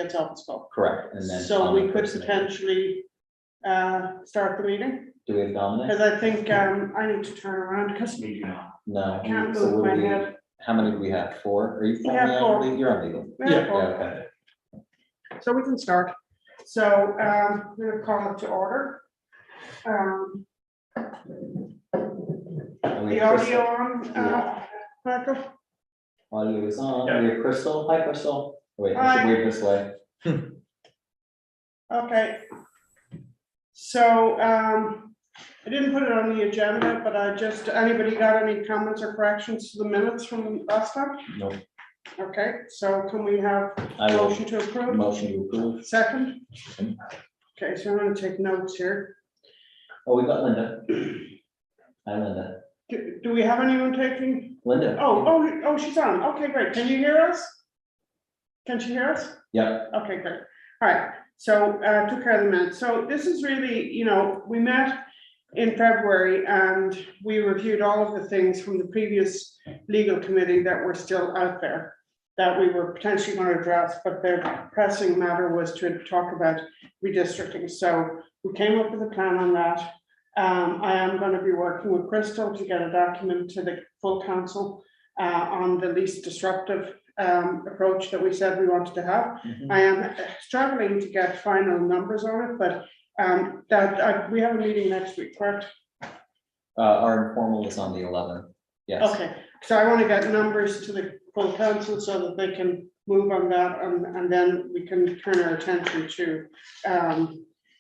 gets off his phone. Correct, and then. So Tom we could impersonator. potentially start the meeting, Do we have Dominic? because I think I need to turn around because No. I can't So move what my do we- head. How many do we have? 4? Are you We have formally 4. on legal? You're on legal. Yeah. Okay. So we can start. So I'm gonna call it to order. And we The have audio Crystal. on, Michael? Audio is on. Yeah. We have Crystal. Hi, Crystal. Wait, I Hi. should wave this way. Okay. So I didn't put it on the agenda, but anybody got any comments or corrections to the minutes from last time? Nope. Okay, so can we have I will motion to approve? motion to approve. Second? Okay, so I'm gonna take notes here. Oh, we got Linda. Hi, Linda. Do we have anyone taking? Linda. Oh, she's on. Okay, great. Can you hear us? Can she hear us? Yeah. Okay, great. All right, so took care of the minutes. So this is really, we met in February and we reviewed all of the things from the previous legal committee that were still out there that we were potentially going to address, but the pressing matter was to talk about redistricting. So we came up with a plan on that. I am going to be working with Crystal to get a document to the full council on the least disruptive approach that we said we wanted to have. Mhm. I am struggling to get final numbers on it, but we have a meeting next week, correct? Our informal is on the 11th. Yes. Okay, so I want to get numbers to the full council so that they can move on that, and then we can turn our attention to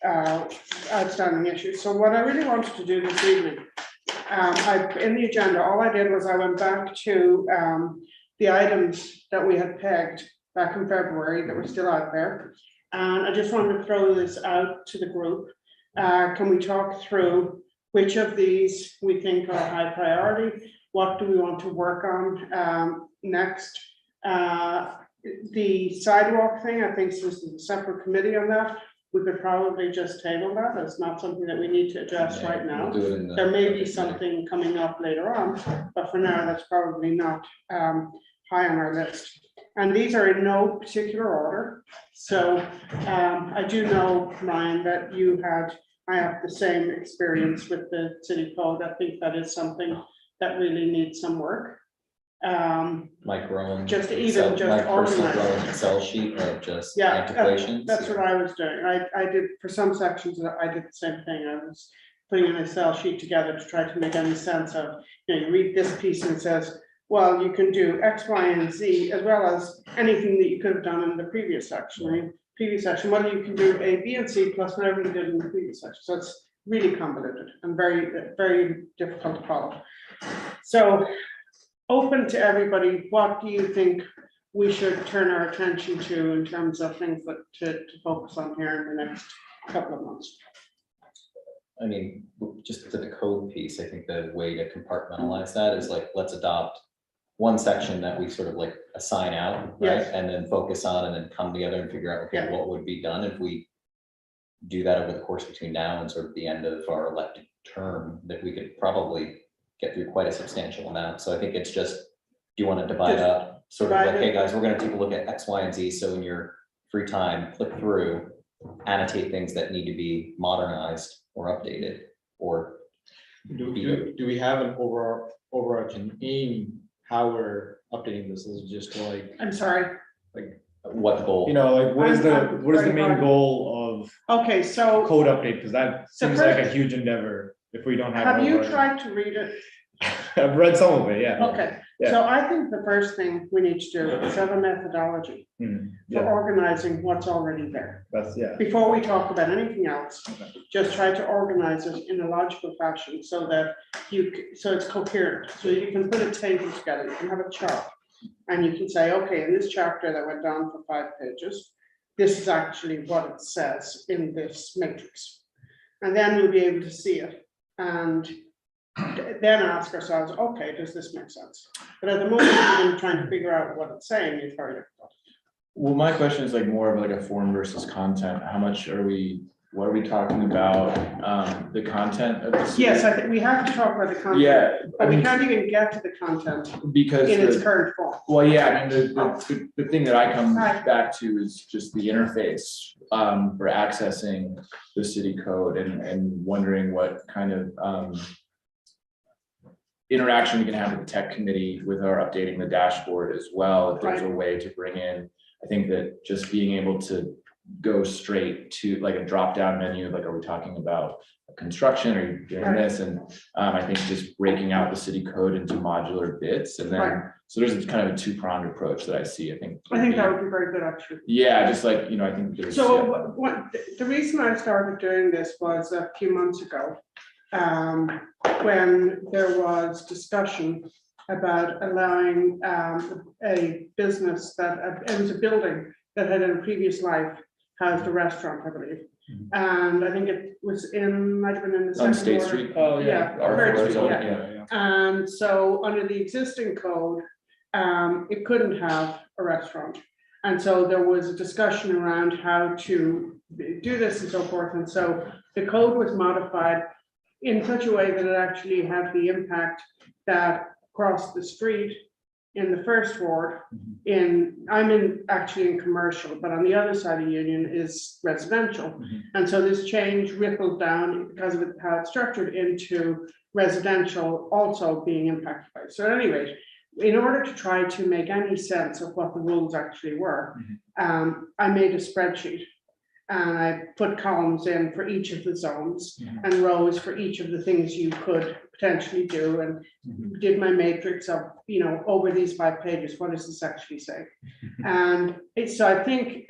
outstanding issues. So what I really wanted to do this evening, in the agenda, all I did was I went back to the items that we had pegged back in February that were still out there. And I just wanted to throw this out to the group. Can we talk through which of these we think are high priority? What do we want to work on next? The sidewalk thing, I think this is a separate committee on that. We could probably just table that. It's not something that we need to address right now. We'll do it in the- There may be something coming up later on, but for now, that's probably not high on our list. And these are in no particular order. So I do know, Ryan, that I have the same experience with the city code. I think that is something that really needs some work. Mike Rowan. Just even Excel- just My personal organize it. Rowan Excel sheet of just Yeah, antiquations. that's what I was doing. I did, for some sections, I did the same thing. I was putting an Excel sheet together to try to make any sense of, you read this piece and it says, well, you can do X, Y, and Z, as well as anything that you could have done in the previous section. I mean, previous section, whether you can do A, B, and C plus whatever you did in the previous section. So it's really convoluted and very, very difficult to follow. So open to everybody, what do you think we should turn our attention to in terms of things that to focus on here in the next couple of months? I mean, just to the code piece, I think the way to compartmentalize that is like, let's adopt one section that we sort of like assign out, right? Yes. And then focus on and then come together and figure out, okay, Yeah. what would be done if we do that over the course between now and sort of the end of our elected term, that we could probably get through quite a substantial amount. So I think it's just, do you want to divide Just up, sort of divide like, hey, it. guys, we're gonna take a look at X, Y, and Z. So in your free time, click through, annotate things that need to be modernized or updated, or Do we have an overarching aim how we're updating this? Is it just to like, I'm sorry. what goal. like what is I'm the very main hard. goal Okay, of so code update? Because that So seems like first- a huge endeavor if we don't have. have you overarching- tried to read it? I've read some of it, yeah. Okay, Yeah. so I think the first thing we need to do is have a methodology for Yeah, organizing what's already there. that's, yeah. Before we talk about anything else, Okay. just try to organize it in a logical fashion so that so it's coherent. So you can put a table together, you can have a chart. And you can say, okay, in this chapter that went on for 5 pages, this is actually what it says in this matrix. And then we'll be able to see it and then ask ourselves, okay, does this make sense? But at the moment, we're trying to figure out what it's saying is very difficult. Well, my question is like more of like a form versus content. How much are we what are we talking about? The content of the city? Yes, I think we have to talk about the content. Yeah, I But we mean, can't even get to the content because in its the, current form. well, yeah, I mean, the thing that I come Right. back to is just the interface for accessing the city code and wondering what kind of interaction we can have with the tech committee with our updating the dashboard as well, if there's a way to bring in. I think that just being able to go straight to like a drop-down menu, like, are we talking about construction, are you doing Right. this? And I think just breaking out the city code into modular bits, and then, Right. so there's kind of a two-pronged approach that I see, I think. I think that would be very good, actually. Yeah, just like, I think there's. So yeah. the reason I started doing this was a few months ago, when there was discussion about allowing a business that, it was a building that had in a previous life housed a restaurant, I believe. And I think it was might have been in the On second State ward. Street. Oh, Yeah, Our Third floors Street, on- yeah. And so under the existing code, it couldn't have a restaurant. And so there was a discussion around how to do this and so forth. And so the code was modified in such a way that it actually had the impact that across the street in the first ward, I'm actually in commercial, but on the other side of Union is residential. Mhm. And so this change rippled down because of how it's structured into residential also being impacted by it. So at any rate, in order to try to make any sense of what the rules actually were, I made a spreadsheet. And I put columns in for each of the zones and rows for each of the things you could potentially do, and did my matrix of, over these 5 pages, what does this actually say? And so I think,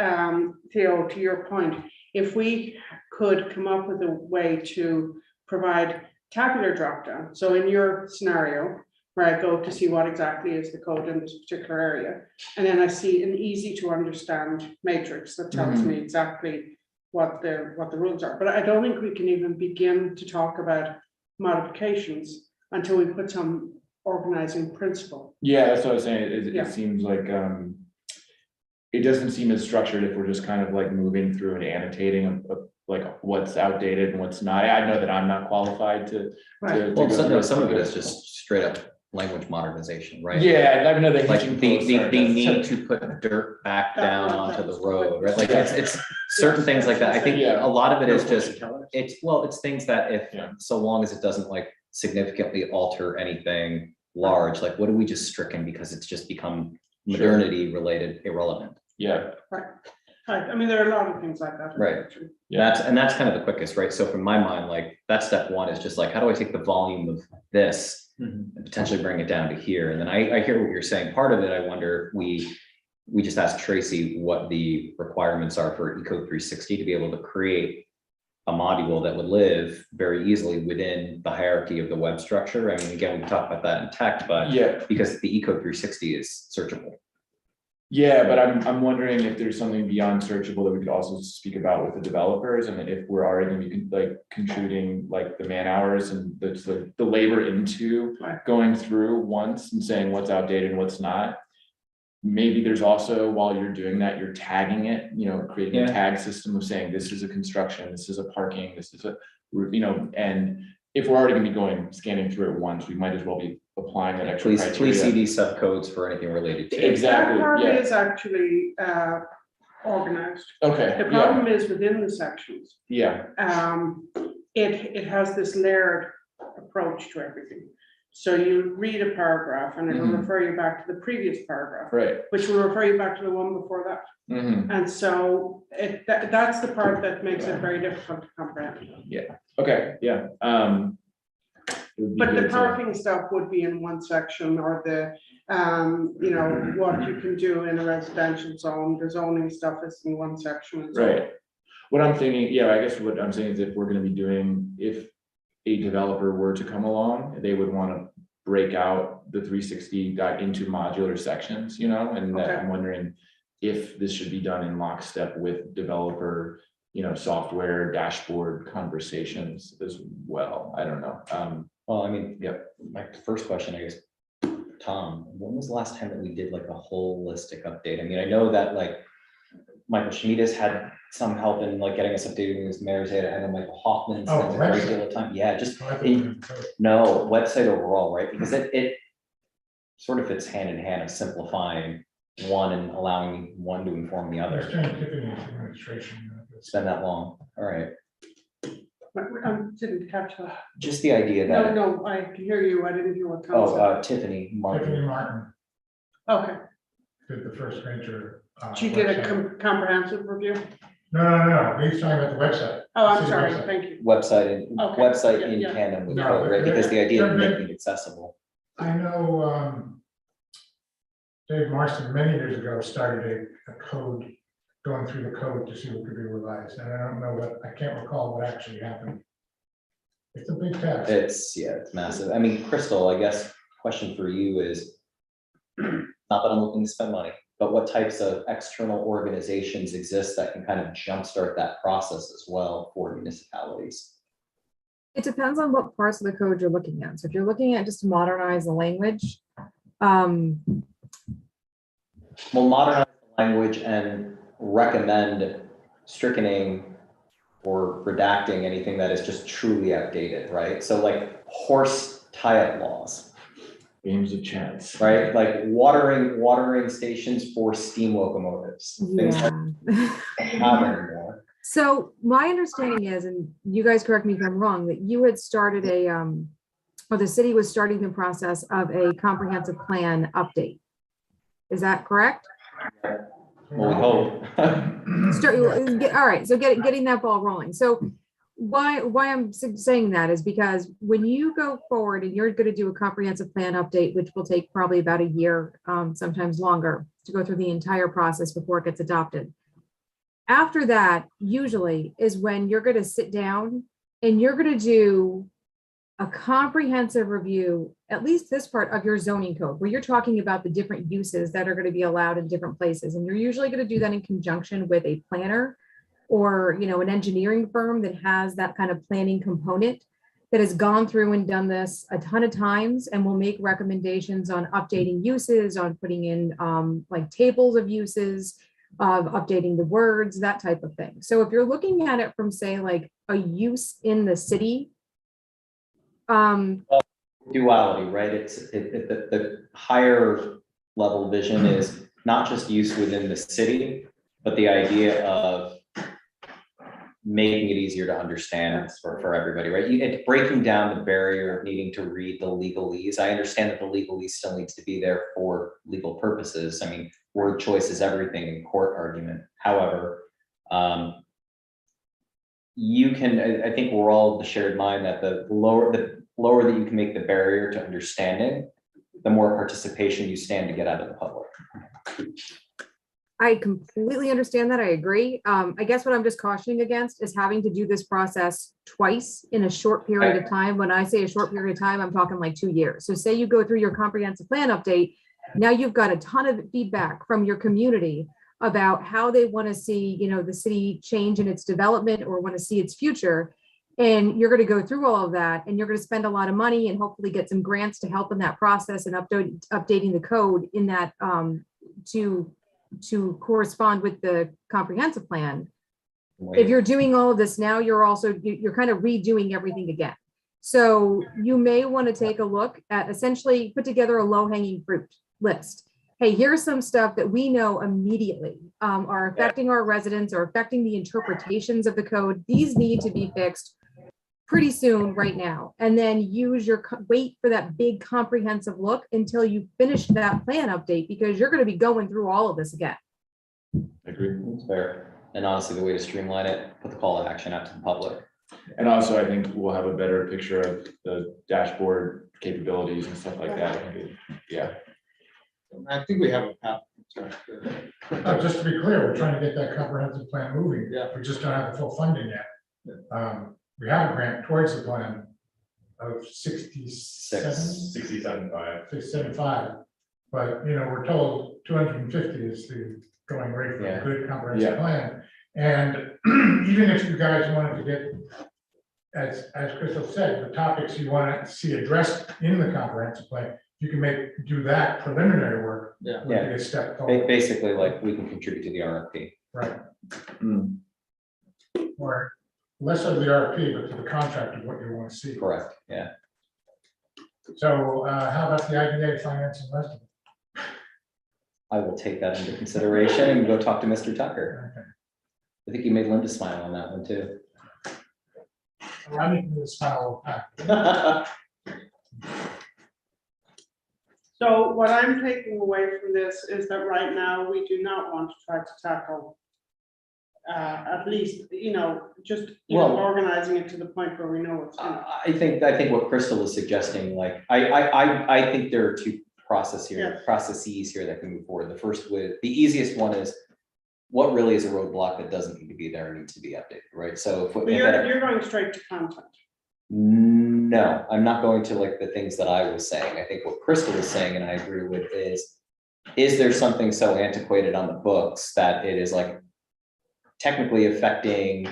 Theo, to your point, if we could come up with a way to provide tabular dropdown, so in your scenario, where I go to see what exactly is the code in this particular area. And then I see an easy to understand matrix that tells me exactly what the rules are. But I don't think we can even begin to talk about modifications until we put some organizing principle. Yeah, that's what I was saying, Yeah. it seems like, it doesn't seem as structured if we're just kind of like moving through and annotating of like what's outdated and what's not. I know that I'm not qualified to. Right. Well, go some, through no, some of it is just straight up language modernization, right? Yeah, I know the Like hitching the posts are- need to put dirt back down onto the road, right? Like it's certain things like that. I think Yeah. a lot of it is just, it's things that if, Yeah. so long as it doesn't like significantly alter anything large, like what do we just stricken because it's just become modernity related irrelevant? Yeah, Right. I mean, there are a lot of things like that. Right. actually. Yeah. That's kind of the quickest, right? So from my mind, like that's step one is just like, how do I take the volume of this and potentially bring it down to here? And then I hear what you're saying. Part of it, I wonder, we just asked Tracy what the requirements are for Eco 360 to be able to create a module that would live very easily within the hierarchy of the web structure. I mean, again, we can talk about that in tech, but yeah, because the Eco 360 is searchable. yeah, but I'm wondering if there's something beyond searchable that we could also speak about with the developers, and if we're already gonna be like contributing like the man hours and the labor into Right. going through once and saying what's outdated and what's not. Maybe there's also, while you're doing that, you're tagging it, creating a Yeah. tag system of saying, this is a construction, this is a parking, this is a, and if we're already gonna be scanning through it once, we might as well be applying that extra Please criteria. see these subcodes for anything related to. Exactly, That part yeah. is actually organized. Okay, The yeah, problem is within the sections. yeah, It has this layered approach to everything. So you read a paragraph and it will Mhm. refer you back to the previous paragraph, right. which will refer you back to the one before that. Mhm. And so that's the part that makes it very difficult to comprehend. Okay, yeah. It would be But the good to- parking stuff would be in one section, or what you can do in a residential zone, the zoning stuff is in one section. and so on. Right. What I'm thinking, yeah, I guess what I'm saying is if we're gonna be doing, if a developer were to come along, they would wanna break out the 360 into modular sections, and that Okay. I'm wondering if this should be done in lockstep with developer, software dashboard conversations as well. I don't know. Well, I mean, yeah, my first question, I guess, Tom, when was the last time that we did like a holistic update? I mean, I know that like Michael Schmidt had some help in like getting us updated with mayor's data, and then Michael Hoffman Oh, spent a great website. deal of time. Yeah, just, So I thought we were- no, website overall, right? Because it sort of fits hand in hand of simplifying one and allowing one to inform the I was other. trying to Tiffany administration. It's been that long. All right. I didn't catch that. Just the idea No, that, no, I can hear you. I didn't hear what oh, concept. Tiffany Tiffany Martin. Martin Okay, did the first venture. she did a website. comprehensive review. No, he's talking about the website. Oh, I'm City sorry, website. thank you. Website, Okay, in yeah. tandem with No, code, right? they're- Because the idea of they're- making it accessible. I know, Dave Marston many years ago started a code, going through the code to see what could be revised, and I don't know what, I can't recall what actually happened. It's a big task. It's massive. I mean, Crystal, I guess, question for you is, not that I'm looking to spend money, but what types of external organizations exist that can kind of jumpstart that process as well for municipalities? It depends on what parts of the code you're looking at. So if you're looking at just to modernize the language, um, Well, modernize the language and recommend stricken or redacting anything that is just truly outdated, right? So like horse tie-up laws, Games of chance. right? Like watering stations for steam locomotives, things that yeah. don't have anymore. So my understanding is, and you guys correct me if I'm wrong, that you had started or the city was starting the process of a comprehensive plan update. Is that correct? Well, we hope. All right, so getting that ball rolling. So why I'm saying that is because when you go forward and you're going to do a comprehensive plan update, which will take probably about a year, sometimes longer, to go through the entire process before it gets adopted. After that, usually is when you're going to sit down and you're going to do a comprehensive review, at least this part of your zoning code, where you're talking about the different uses that are going to be allowed in different places. And you're usually going to do that in conjunction with a planner or, an engineering firm that has that kind of planning component that has gone through and done this a ton of times and will make recommendations on updating uses, on putting in like tables of uses, of updating the words, that type of thing. So if you're looking at it from, say, like a use in the city, Duality, right? The higher level vision is not just use within the city, but the idea of making it easier to understand for everybody, right? It's breaking down the barrier of needing to read the legalese. I understand that the legalese still needs to be there for legal purposes. I mean, word choice is everything in court argument. However, you can, I think we're all of the shared mind that the lower that you can make the barrier to understanding, the more participation you stand to get out of the public. I completely understand that. I agree. I guess what I'm just cautioning against is having to do this process twice in a short period of time. When I say a short period of time, I'm talking like 2 years. So say you go through your comprehensive plan update. Now you've got a ton of feedback from your community about how they want to see, the city change in its development or want to see its future. And you're going to go through all of that and you're going to spend a lot of money and hopefully get some grants to help in that process and updating the code in that to correspond with the comprehensive plan. If you're doing all of this now, you're kind of redoing everything again. So you may want to take a look at essentially put together a low-hanging fruit list. Hey, here's some stuff that we know immediately are affecting our residents or affecting the interpretations of the code. These need to be fixed pretty soon right now. And then wait for that big comprehensive look until you finish that plan update, because you're going to be going through all of this again. Agree. It's fair. And honestly, the way to streamline it, put the call to action out to the public. And also, I think we'll have a better picture of the dashboard capabilities and stuff like that. I think yeah. I think we have a path. Sorry. Just to be clear, we're trying to get that comprehensive plan moving. Yeah. We just don't have the full funding yet. We have a grant towards the plan of 67, 675. But, we're told 250 is the going rate for a good comprehensive plan. And even if you guys wanted to get, as Crystal said, the topics you want to see addressed in the comprehensive plan, you can do that preliminary work. Yeah. Would be a step forward. Basically, like we can contribute to the RFP. Right, Mm. or less of the RFP, but to the contract of what you want to see. Correct, yeah. So how about the IDA financing rest of it? I will take that into consideration and go talk to Mr. Tucker. Okay. I think you made Linda smile on that one too. Well, I need to smile back. So what I'm taking away from this is that right now, we do not want to try to tackle at least, just, Well- organizing it to the point where we know what's in it. I think what Crystal is suggesting, like, I think there are two processes here that can move forward. The first the easiest one is what really is a roadblock that doesn't need to be there and needs to be updated, right? So But you're going straight to content. no, I'm not going to like the things that I was saying. I think what Crystal is saying, and I agree with, is there something so antiquated on the books that it is like technically affecting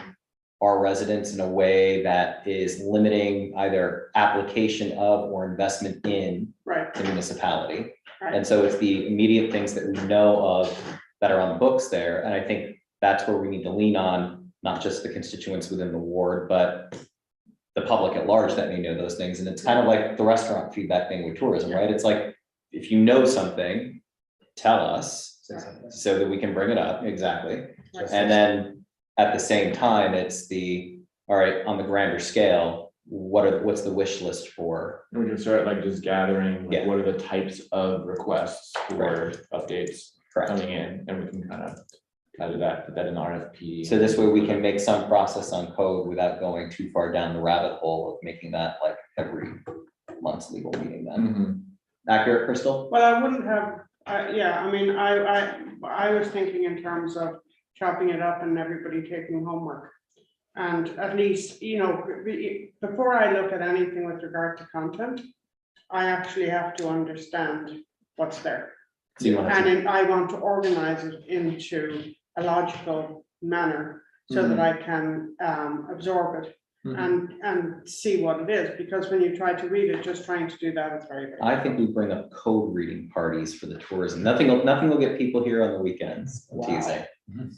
our residents in a way that is limiting either application of or investment in Right, the municipality? right. And so it's the immediate things that we know of that are on the books there. And I think that's where we need to lean on, not just the constituents within the ward, but the public at large that may know those things. And it's kind of like the restaurant feedback thing with tourism, right? It's like, if you know something, tell us so that we can bring it up. Exactly. And then at the same time, it's all right, on the grander scale, what's the wish list for? And we can start like just gathering, like, Yeah. what are the types of requests for updates Correct. coming in, and we can kind of put that in the RFP. So this way we can make some process on code without going too far down the rabbit hole of making that like every month's legal meeting then. Mhm. Accurate, Crystal? Well, I wouldn't have, I was thinking in terms of chopping it up and everybody taking homework. And at least, before I look at anything with regard to content, I actually have to understand what's there. So you want to, And then I want to organize it into a logical manner so that I can absorb it and see what it is, because when you try to read it, just trying to do that is very, very. I think we bring up code reading parties for the tourism. Nothing will get people here on the weekends. I'm teasing.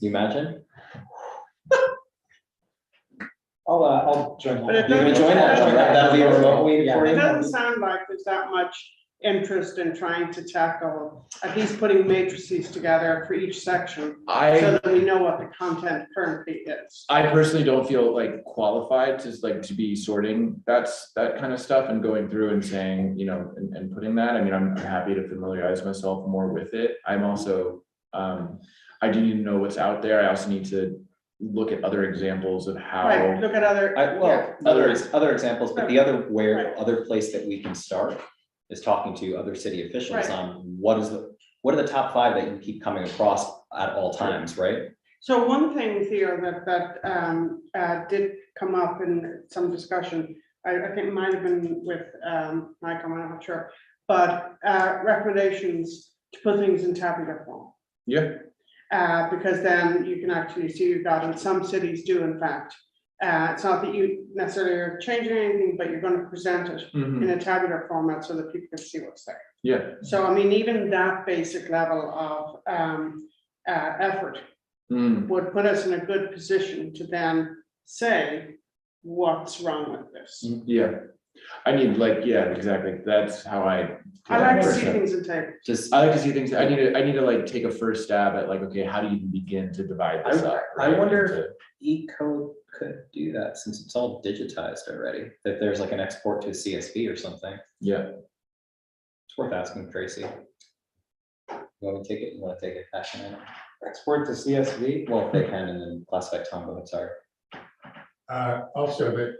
You imagine? I'll join But it that. You gonna join that? That'll be a remote meeting for It you? doesn't sound like there's that much interest in trying to tackle, at least putting matrices together for each section, so I that we know what the content currently is. personally don't feel like qualified to be sorting that kind of stuff and going through and saying, and putting that. I mean, I'm happy to familiarize myself more with it. I'm also, I do need to know what's out there. I also need to look at other examples of how. Right, look at other, yeah, Other examples, but the Right. other place that we can start is talking to other city officials Right. on what are the top 5 that you keep coming across at all times, right? so one thing, Theo, that did come up in some discussion, I think it might have been with Mike, I'm not sure, but recommendations to put things in tabular form. Yeah. Because then you can actually see you've got, and some cities do in fact. It's not that you necessarily are changing anything, but you're going to present it Mhm. in a tabular format so that people can see what's there. Yeah. So I mean, even that basic level of effort Mm. would put us in a good position to then say, what's wrong with this? Yeah. I need exactly. That's how I I like to see things in tables. Just, I like to see things. I need to like take a first stab at like, okay, how do you even begin to divide this up? I right? wonder Into- E-code could do that since it's all digitized already. If there's like an export to a CSV or something, Yeah. it's worth asking Tracy. You want to take it? You want to take it? Action item? Export to CSV. Well, if they can, and then classify Tom, go ahead, sorry. Also that,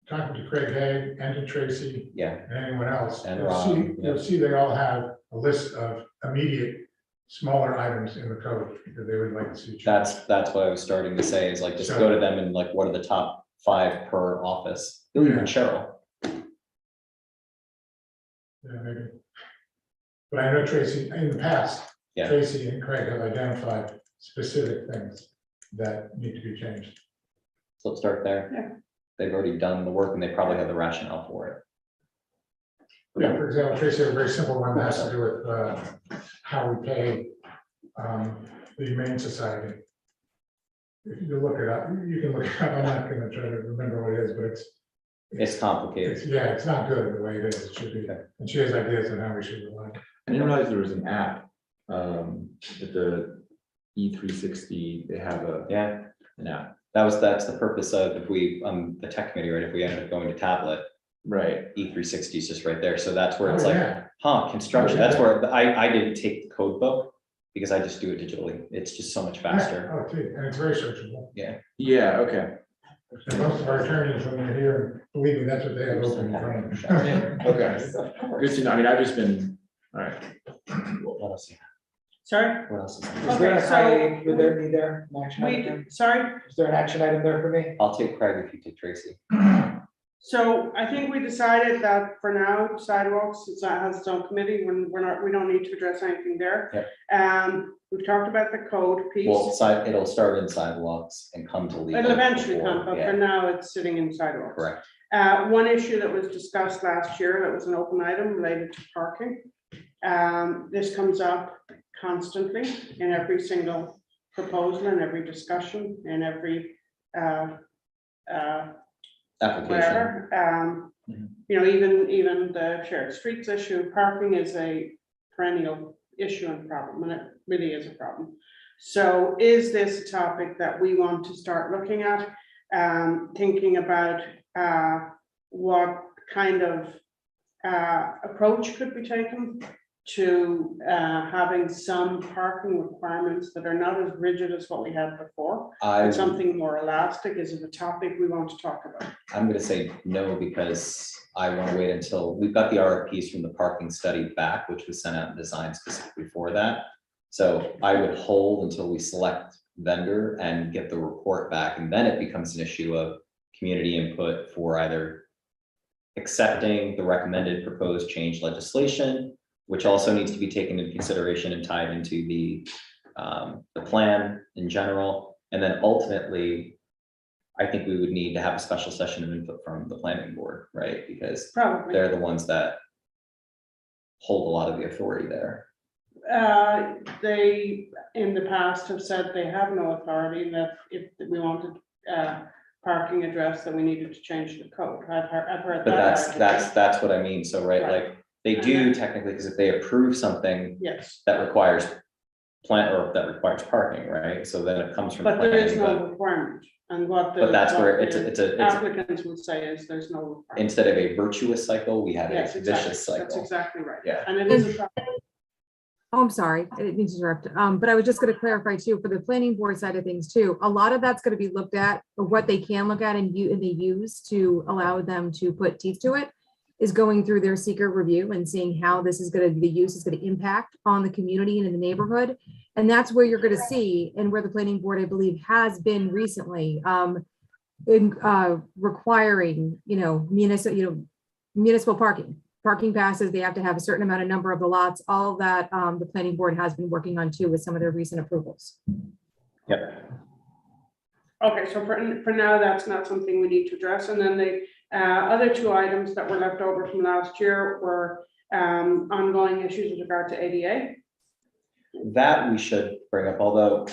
talking to Craig Hay and to Tracy Yeah, and anyone else, And you'll Rob, see, yeah. you'll see they all have a list of immediate smaller items in the code that they would like to see. changed. that's what I was starting to say, is like, just go to them and like, what are the top 5 per office? Even Cheryl. Yeah, maybe. But I know Tracy, in the past, Yeah. Tracy and Craig have identified specific things that need to be changed. So let's start there. Yeah. They've already done the work and they probably have the rationale for it. Yeah, for example, Tracy had a very simple one that has to do with how we pay the Humane Society. If you look it up, you can look it up, I'm not gonna try to remember what it is, but It's complicated. yeah, it's not good the way it is, it should be, and she has ideas on how we should rely. I didn't realize there was an app, that the E360, they have Yeah, an app, that's the purpose of, if we, the tech committee, right, if we ended up going to tablet, right? E360 is just right there, so that's where it's Oh, like, yeah. construction, Oh, yeah. that's where, I didn't take the code book, because I just do it digitally, it's just so much faster. Oh, too, and it's very searchable. Yeah, okay, And most of our attorneys, when they're here, believe me, that's what they have open in front of them. okay. Good to know, I mean, I've just been, all right. What else? Sorry, What else? Is there Okay, an so I, would there be there, an action we, item? sorry, Is there an action item there for me? I'll take Craig if you take Tracy. so I think we decided that for now sidewalks, has its own committee, we don't need to address anything there. We've talked about the code Well, piece, it'll start in sidewalks and come to legal. it'll eventually before- come, but yeah, for now it's sitting in sidewalks. correct. One issue that was discussed last year, that was an open item related to parking. This comes up constantly in every single proposal, in every discussion, in every, Application. wherever. Mhm. You know, even the shared streets issue, parking is a perennial issue and problem, and it really is a problem. So is this a topic that we want to start looking at, thinking about what kind of approach could be taken to having some parking requirements that are not as rigid as what we had before, I, but something more elastic? Is it a topic we want to talk about? I'm gonna say no, because I wanna wait until, we've got the RFPs from the parking study back, which was sent out and designed specifically for that. So I would hold until we select vendor and get the report back, and then it becomes an issue of community input for either accepting the recommended proposed change legislation, which also needs to be taken into consideration and tied into the plan in general. And then ultimately, I think we would need to have a special session of input from the planning board, right? Because Probably. they're the ones that hold a lot of the authority there. They, in the past, have said they have no authority, that if we wanted parking address, that we needed to change the code. I've heard But that. that's what I mean. So, right, like, they do technically, because if they approve something Yes, that requires or that requires parking, right? So then it comes from. but there is planning, no requirement, and what the. But that's where what it's the a, Applicants would say is there's no. requirement. instead of a virtuous cycle, we have a Yes, exactly. vicious That's cycle. exactly right. Yeah. And it is a problem. Oh, I'm sorry, I didn't mean to interrupt, but I was just gonna clarify too, for the planning board side of things too, a lot of that's gonna be looked at, or what they can look at and they use to allow them to put teeth to it, is going through their seeker review and seeing how this is gonna, the use is gonna impact on the community and in the neighborhood. And that's where you're gonna see, and where the planning board, I believe, has been recently, in requiring, municipal parking passes, they have to have a certain amount of number of the lots, all of that, the planning board has been working on too with some of their recent approvals. Yep. Okay, so for now, that's not something we need to address. And then the other two items that were left over from last year were ongoing issues with regard to ADA. That we should bring up, although,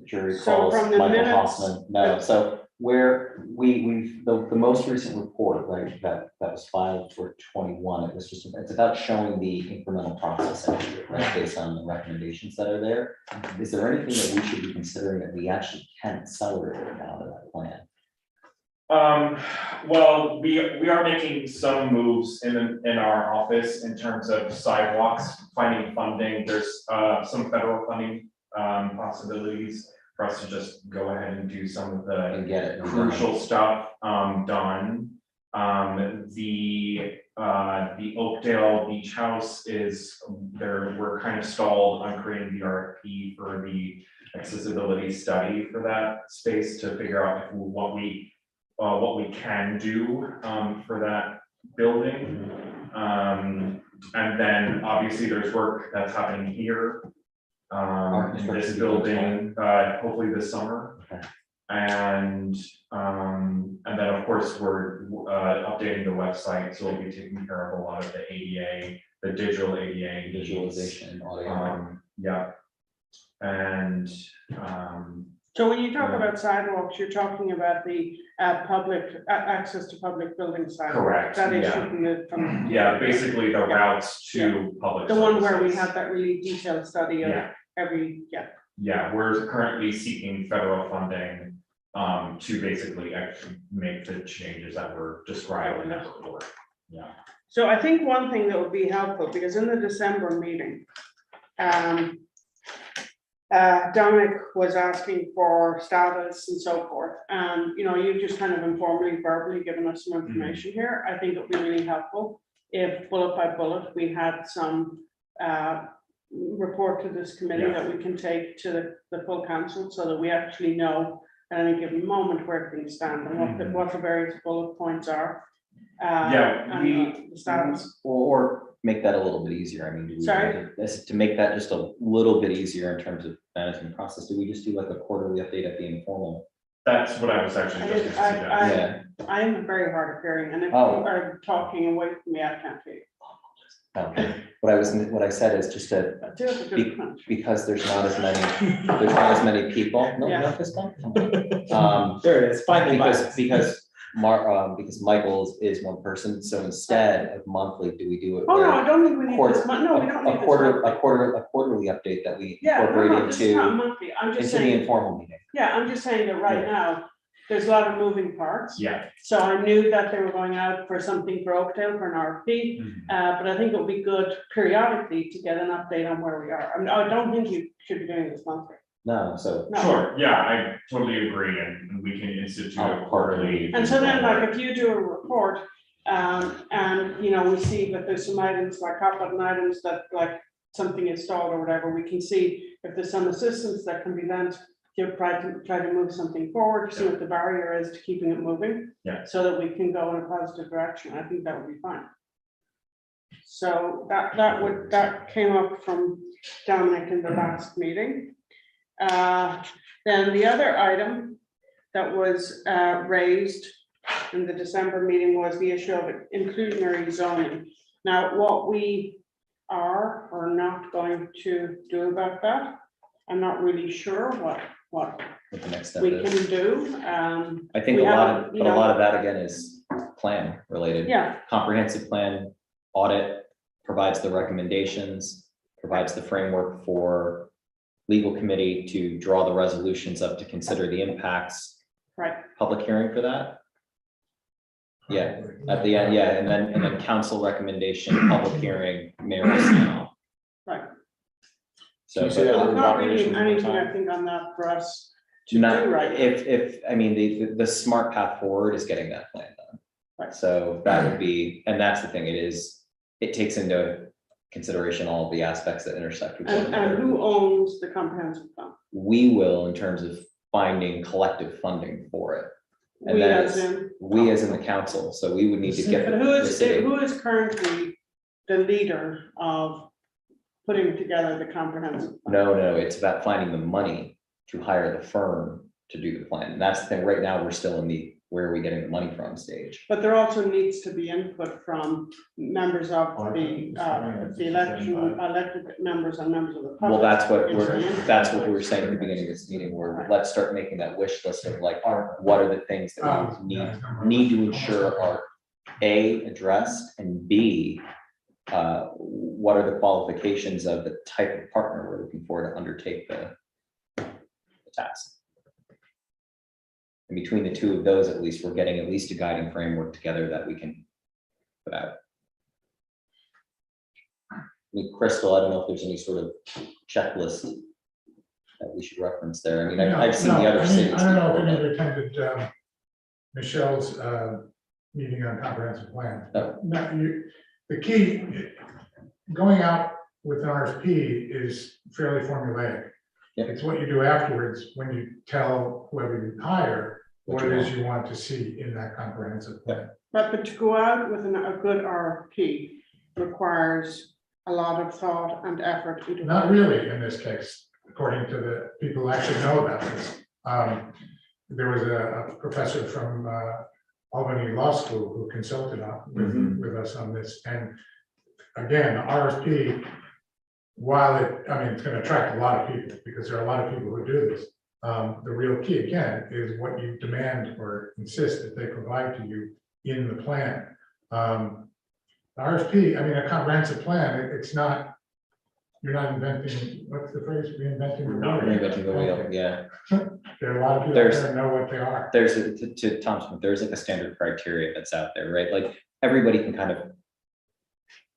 jury So calls from the Michael minutes- Hoffman, no, so where the most recent report, right, that was filed for 21, it's about showing the incremental process, right, based on the recommendations that are there. Is there anything that we should be considering that we actually can accelerate now to that plan? Well, we are making some moves in our office in terms of sidewalks, finding funding. There's some federal funding possibilities for us to just go ahead and do some of the And get it. crucial stuff done. The Oakdale Beach House is there, we're kind of stalled on creating the RFP for the accessibility study for that space to figure out if what we can do for that building. And then obviously there's work that's happening here in this building, hopefully this summer. Okay. And then, of course, we're updating the website, so we'll be taking care of a lot of the ADA, the digital ADA needs. Visualization, audio. Yeah. And, So when you talk about sidewalks, you're talking about the public access to public building sidewalks. Correct, That is yeah. shooting from. yeah, basically the routes to public. The one where we services. had that really detailed study of Yeah. every, Yeah, we're currently seeking federal funding to basically actually make the changes that were described in that report. Yeah. So I think one thing that would be helpful, because in the December meeting, Dominic was asking for status and so forth, and, you know, you've just kind of informally, verbally given us some information here. I think it would be really helpful if bullet by bullet, we had some report to this committee Yeah. that we can take to the full council, so that we actually know at any given moment where things stand and what the various bullet points are. Yeah, and the status. Or make that a little bit easier. I mean, do we Sorry? want to make that just a little bit easier in terms of management process, do we just do like a quarterly update at the informal? That's what I was actually just gonna suggest. Yeah. I am very hard of hearing, and if you Oh. are talking away from me, I can't hear you. What I said is just to, Do it with a good punch. because there's not as many people. No, Yeah. not this one. There it is, finally. Because Michael's is one person, so instead of monthly, do we do it? Oh, no, where I don't think we need quarter- this month, no, we don't need A this quarter, month. a quarterly update that we Yeah, incorporate no, this is not into monthly, I'm just the saying, informal meeting. yeah, I'm just saying that right now, there's a lot of moving parts. Yeah. So I knew that they were going out for something for Oakdale for an RFP, but I think it would be good periodically to get an update on where we are. I mean, I don't think you should be doing this monthly. No, so No. Sure, yeah, I totally agree, and we can institute a quarterly. And so then, like, if you do a report, and, you know, we see that there's some items, like hot button items that, like, something is stalled or whatever, we can see if there's some assistance that can be lent to try to move something forward, see what the barrier is to keeping it moving. Yeah. So that we can go in a positive direction. I think that would be fine. So that came up from Dominic in the last meeting. Then the other item that was raised in the December meeting was the issue of inclusionary zoning. Now, what we are or not going to do about that, I'm not really sure what what the next step we is. can do. I think we a lot haven't, of, you but a know- lot of that again is plan related. Yeah, Comprehensive plan, audit provides the recommendations, provides the framework for legal committee to draw the resolutions up to consider the impacts. right. Public hearing for that? Yeah, at the end, yeah, and then council recommendation, public hearing, mayor's now. Right. So, Can you say that but word Not really evaluation one more anything, I time? think, on that for us to not, do right now. if, I mean, the smart path forward is getting that plan done. Right. So that would be, and that's the thing, it takes into consideration all of the aspects that intersect. with one And another. who owns the comprehensive plan? We will in terms of finding collective funding for it. And We that as is, in, we as in the council, so we would need to get. but the city. who is currently the leader of putting together the comprehensive? plan? No, it's about finding the money to hire the firm to do the plan. And that's the thing, right now, we're still in the, where are we getting the money from stage? But there also needs to be input from members of the elected members and members of the public. Well, that's what into the we're, input. that's what we were saying at the beginning of this meeting, where let's start making that wish list of like, what are the things that we need to ensure are A, addressed, and B, what are the qualifications of the type of partner we're looking for to undertake the task? And between the two of those, at least, we're getting at least a guiding framework together that we can put out. I mean, Crystal, I don't know if there's any sort of checklist that we should reference there. I mean, I've seen the other cities. I don't know if before, any but- of you attended Michelle's meeting on comprehensive plan. No. No, the key, going out with an RFP is fairly formulaic. Yep. It's what you do afterwards when you tell whoever you hire what What it you is you want to see in that comprehensive plan. But to go out with a good RFP requires a lot of thought and effort. into Not it. really in this case, according to the people who actually know about this. there was a professor from Albany Law School who consulted with us on this. And again, the RFP, while it's going to attract a lot of people because there are a lot of people who do this. The real key again is what you demand or insist that they provide to you in the plan. The RFP, a comprehensive plan, it's not, you're not inventing, what's the phrase, reinventing the wheel? Reinventing the wheel, yeah. There are a lot of people out there that know what they are. There's to Tom's point, there's like a standard criteria that's out there, right? Like everybody can kind of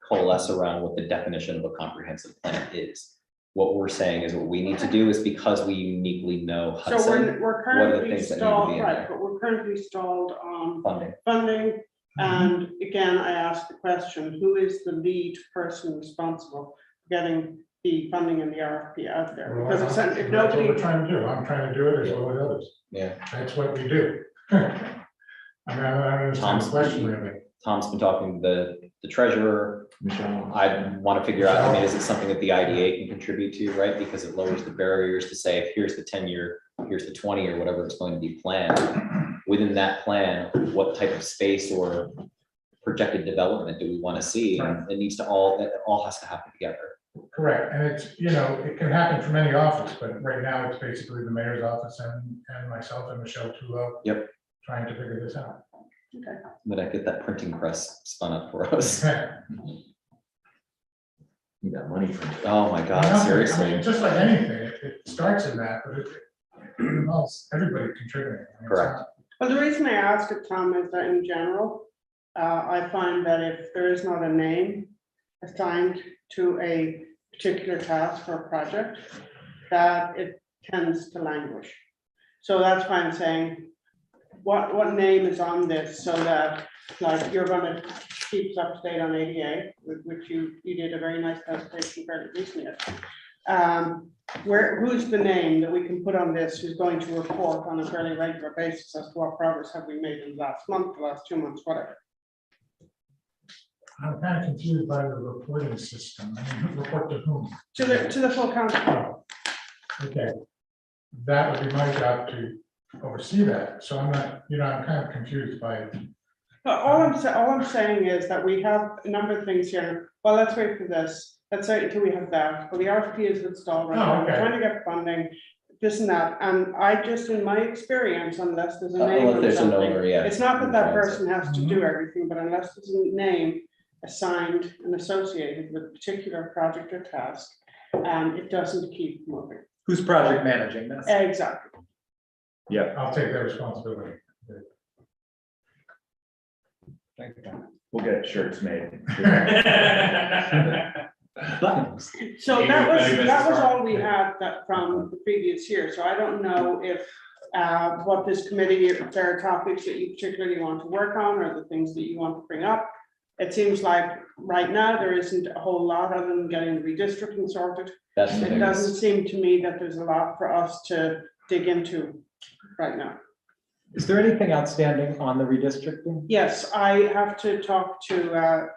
coalesce around what the definition of a comprehensive plan is. What we're saying is what we need to do is because we uniquely know So Hudson, we're what are the currently things that need to be stalled, in right, there? but we're currently stalled on Funding. funding. And again, I asked the question, who is the lead person responsible for getting the funding and the RFP out there? Well, Because if that's what nobody, we're trying to do. I'm trying to do it as well as others. Yeah, That's what we do. I don't understand the question really. Tom's been talking to the treasurer. Michelle. I want to figure out, is it something that the IDA can contribute to, right? Because it lowers the barriers to say, here's the 10-year, here's the 20 or whatever it's going to be planned. Within that plan, what type of space or projected development do we want to see? And it needs to it all has to happen together. Correct, and it's, it can happen from any office, but right now it's basically the mayor's office and myself and Michelle Tullo. Yep. Trying to figure this out. But I get that printing press spun up for us. You got money from. Oh my God, seriously. Just like anything, it starts in that, but it involves everybody contributing. It's Correct. not- well, the reason I ask it, Tom, is that in general, I find that if there is not a name assigned to a particular task or project, that it tends to languish. So that's why I'm saying, what name is on this, so that, like, you're gonna keep us up to date on ADA, which you did a very nice presentation fairly recently. Who's the name that we can put on this, who's going to report on a fairly regular basis as to what progress have we made in the last month, the last 2 months, whatever? I'm kind of confused by the reporting system. Report to whom? To the full council. Oh, okay. That would be my job to oversee that. So I'm not, I'm kind of confused by it. But all I'm saying is that we have a number of things here. Well, let's wait for this. Let's wait until we have that. Well, the RFP is installed right now. We're okay. trying to get funding, this and that. And I just, in my experience, unless there's a name Unless on there's an something, owner, yeah. it's not that that person has to do everything, but unless there's a name assigned and associated with a particular project or task, it doesn't keep moving. Who's project managing this? Exactly. Yeah. I'll take that responsibility. We'll get shirts made. So Maybe that was Mrs. all we had from the previous year. So I don't know if what this committee, if there are topics that you particularly want to work on or the things that you want to bring up. It seems like right now there isn't a whole lot other than getting the redistricting sorted. That's the It doesn't biggest. seem to me that there's a lot for us to dig into right now. Is there anything outstanding on the redistricting? Yes, I have to talk to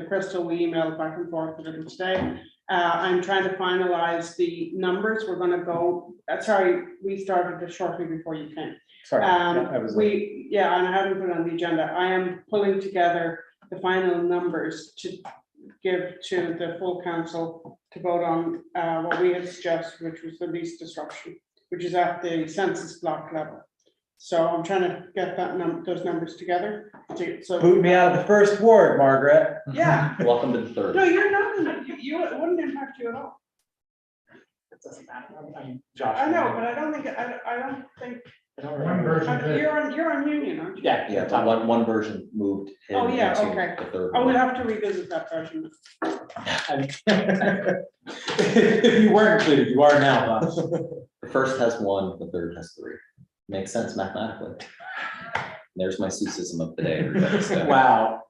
Crystal. We emailed back and forth a little today. I'm trying to finalize the numbers. We're gonna go, sorry, we started this shortly before you came. Sorry, yeah, I was. And I haven't put it on the agenda. I am pulling together the final numbers to give to the full council to vote on what we had suggested, which was the least disruption, which is at the census block level. So I'm trying to get those numbers together. So, Boot me out of the first ward, Margaret. yeah, Welcome to the third. no, you're not, it wouldn't impact you at all. It doesn't matter. I'm Josh. I know, but I don't think, One version did. you're on Union, aren't you? Yeah, Yeah, but one version moved him Oh, yeah, into okay. the third I one. would have to revisit that version. If you weren't included, you are now, boss. The first has one, the third has three. Makes sense mathematically. There's my Seussism of the day, everybody. So-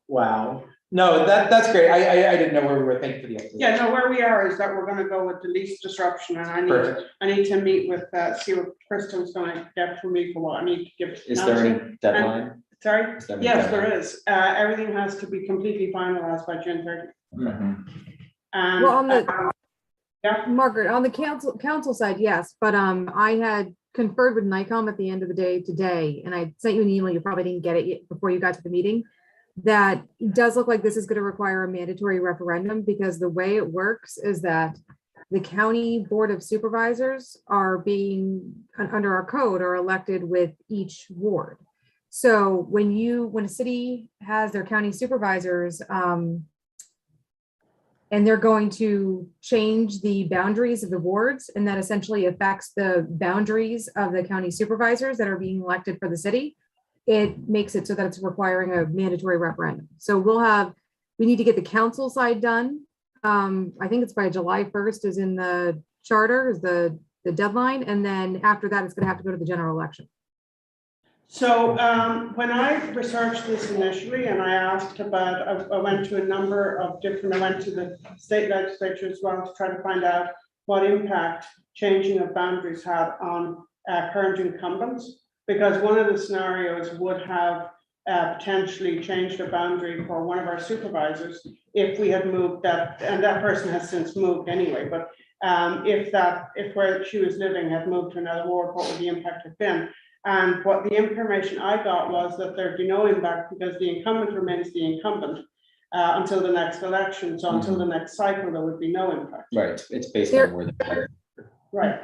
Wow. No, that's great. I didn't know where we were. Thank you for the update. Yeah, no, where we are is that we're gonna go with the least disruption, and Perfect. I need to meet with, see what Crystal's gonna get from me for what I need to give. Is there council. any deadline? Sorry? Is there any Yes, deadline? there is. Everything has to be completely finalized by June 30th. Well, on And, the, yeah, Margaret, on the council side, yes, but I had conferred with NICOM at the end of the day today, and I sent you an email, you probably didn't get it yet before you got to the meeting, that it does look like this is going to require a mandatory referendum, because the way it works is that the county board of supervisors are being, under our code, are elected with each ward. So when a city has their county supervisors, and they're going to change the boundaries of the wards, and that essentially affects the boundaries of the county supervisors that are being elected for the city, it makes it so that it's requiring a mandatory referendum. So we need to get the council side done. I think it's by July 1st is in the charter, is the deadline. And then after that, it's gonna have to go to the general election. So when I researched this initially and I asked about, I went to a number of different, I went to the state legislature as well to try to find out what impact changing of boundaries had on current incumbents. Because one of the scenarios would have potentially changed a boundary for one of our supervisors if we had moved that, and that person has since moved anyway, but if where she was living had moved to another ward, what would the impact have been? And what the information I got was that there'd be no impact because the incumbent remains the incumbent until the next election. So until the next cycle, there would be no impact. Right, it's based on where they're. Right,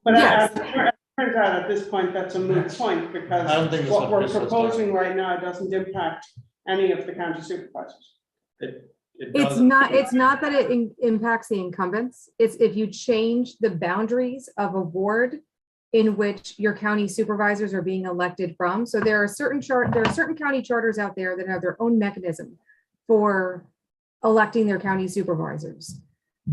but Yes. it turns out at this point, that's a moot point, I don't think because that's what what we're Chris was proposing right now doesn't impact any of the county supervisors. It's not that it impacts the incumbents. It's if you change the boundaries of a ward in which your county supervisors are being elected from. So there are certain county charters out there that have their own mechanism for electing their county supervisors.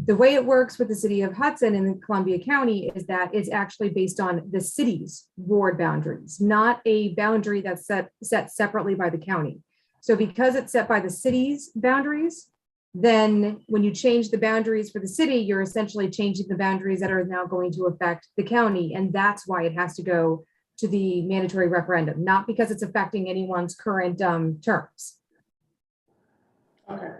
The way it works with the city of Hudson and Columbia County is that it's actually based on the city's ward boundaries, not a boundary that's set separately by the county. So because it's set by the city's boundaries, then when you change the boundaries for the city, you're essentially changing the boundaries that are now going to affect the county. And that's why it has to go to the mandatory referendum, not because it's affecting anyone's current terms. Okay.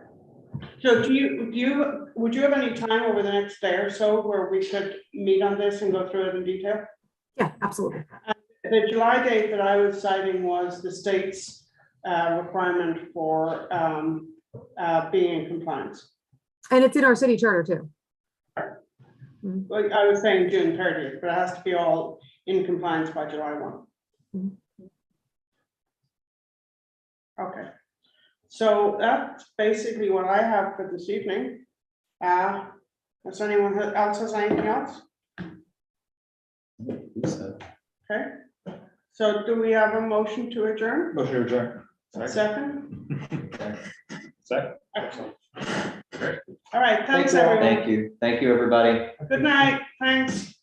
So would you have any time over the next day or so where we could meet on this and go through it in detail? Yeah, absolutely. The July date that I was citing was the state's requirement for being in compliance. And it's in our city charter too. Like I was saying June 30th, but it has to be all in compliance by July 1. Okay. So that's basically what I have for this evening. Does anyone else has anything else? Okay. So do we have a motion to adjourn? Motion to adjourn. Second? Second. Excellent. All right, thanks everyone. Thank you, everybody. Good night, thanks.